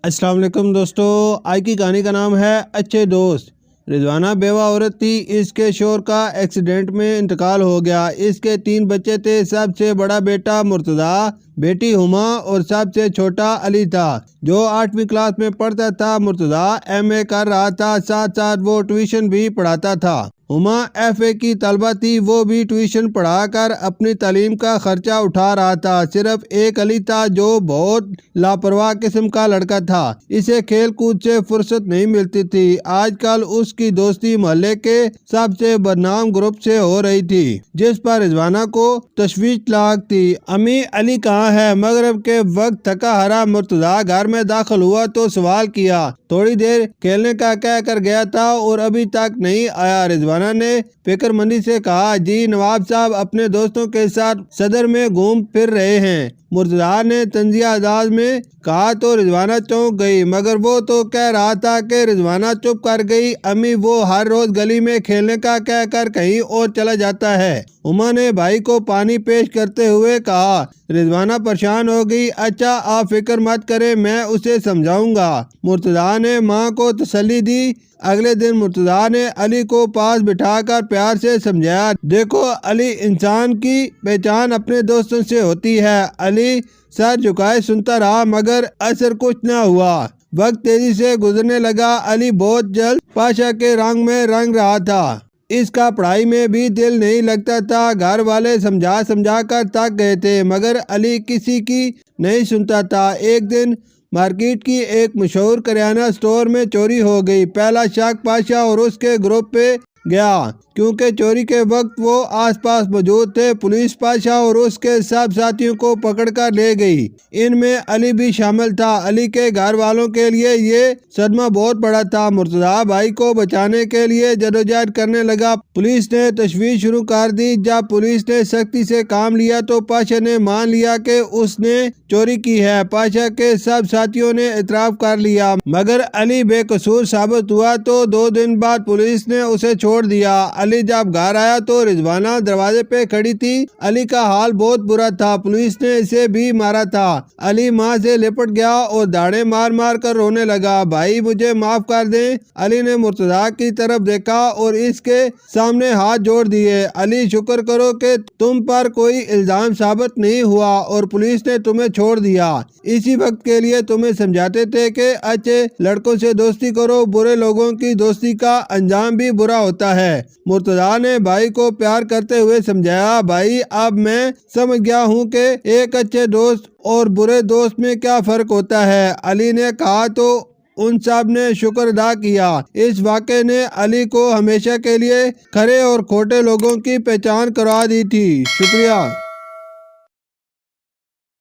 السلام علیکم دوستو، آج کی کہانی کا نام ہے اچھے دوست۔ رضوانہ بیوہ عورت تھی، اس کے شوہر کا ایکسیڈنٹ میں انتقال ہو گیا۔ اس کے 3 بچے تھے، سب سے بڑا بیٹا مرتضیٰ، بیٹی ہما اور سب سے چھوٹا علی تھا جو 8ویں کلاس میں پڑھتا تھا۔ مرتضیٰ MA کر رہا تھا، ساتھ ساتھ وہ ٹیوشن بھی پڑھاتا تھا۔ ہما FA کی طالبہ تھی، وہ بھی ٹیوشن پڑھا کر اپنی تعلیم کا خرچہ اٹھا رہا تھا۔ صرف ایک علی تھا جو بہت لاپرواہ قسم کا لڑکا تھا، اسے کھیل کود سے فرصت نہیں ملتی تھی۔ آج کل اس کی دوستی محلے کے سب سے بدنام گروپ سے ہو رہی تھی، جس پر رضوانہ کو تشویش لاحق تھی۔ امی علی کہاں ہے؟ مغرب کے وقت تھکا ہارا مرتضیٰ گھر میں داخل ہوا تو سوال کیا۔ تھوڑی دیر کھیلنے کا کہہ کر گیا تھا اور ابھی تک نہیں آیا۔ رضوانہ نے فکر مندی سے کہا، جی نواب صاحب اپنے دوستوں کے ساتھ صدر میں گھوم پھر رہے ہیں۔ مرتضیٰ نے طنزیہ انداز میں کہا تو رضوانہ چونک گئی، مگر وہ تو کہہ رہا تھا کہ رضوانہ چپ کر گئی۔ امی وہ ہر روز گلی میں کھیلنے کا کہہ کر کہیں اور چلا جاتا ہے۔ ہما نے بھائی کو پانی پیش کرتے ہوئے کہا۔ رضوانہ پریشان ہو گئی، اچھا آپ فکر مت کریں، میں اسے سمجھاؤں گا۔ مرتضیٰ نے ماں کو تسلی دی۔ اگلے دن مرتضیٰ نے علی کو پاس بٹھا کر پیار سے سمجھایا، دیکھو علی، انسان کی پہچان اپنے دوستوں سے ہوتی ہے۔ علی سر جھکائے سنتا رہا، مگر اثر کچھ نہ ہوا۔ وقت تیزی سے گزرنے لگا۔ علی بہت جلد پاشا کے رنگ میں رنگ رہا تھا۔ اس کا پڑھائی میں بھی دل نہیں لگتا تھا۔ گھر والے سمجھا سمجھا کر تھک گئے تھے، مگر علی کسی کی نہیں سنتا تھا۔ ایک دن مارکیٹ کی ایک مشہور کریانہ سٹور میں چوری ہو گئی۔ پہلا شک پاشا اور اس کے گروپ پہ گیا، کیونکہ چوری کے وقت وہ آس پاس موجود تھے۔ پولیس پاشا اور اس کے سب ساتھیوں کو پکڑ کر لے گئی، ان میں علی بھی شامل تھا۔ علی کے گھر والوں کے لیے یہ صدمہ بہت بڑا تھا۔ مرتضیٰ بھائی کو بچانے کے لیے جدوجہد کرنے لگا۔ پولیس نے تشویش شروع کر دی۔ جب پولیس نے سختی سے کام لیا تو پاشا نے مان لیا کہ اس نے چوری کی ہے۔ پاشا کے سب ساتھیوں نے اعتراف کر لیا، مگر علی بے قصور ثابت ہوا تو 2 دن بعد پولیس نے اسے چھوڑ دیا۔ علی جب گھر آیا تو رضوانہ دروازے پہ کھڑی تھی۔ علی کا حال بہت برا تھا، پولیس نے اسے بھی مارا تھا۔ علی ماں سے لپٹ گیا اور داڑیں مار مار کر رونے لگا، بھائی مجھے معاف کر دیں۔ علی نے مرتضیٰ کی طرف دیکھا اور اس کے سامنے ہاتھ جوڑ دیے۔ علی شکر کرو کہ تم پر کوئی الزام ثابت نہیں ہوا اور پولیس نے تمہیں چھوڑ دیا۔ اسی وقت کے لیے تمہیں سمجھاتے تھے کہ اچھے لڑکوں سے دوستی کرو، برے لوگوں کی دوستی کا انجام بھی برا ہوتا ہے۔ مرتضیٰ نے بھائی کو پیار کرتے ہوئے سمجھایا، بھائی اب میں سمجھ گیا ہوں کہ ایک اچھے دوست اور برے دوست میں کیا فرق ہوتا ہے۔ علی نے کہا تو ان سب نے شکر ادا کیا۔ اس واقعے نے علی کو ہمیشہ کے لیے کھرے اور کھوٹے لوگوں کی پہچان کروا دی تھی۔ شکریہ۔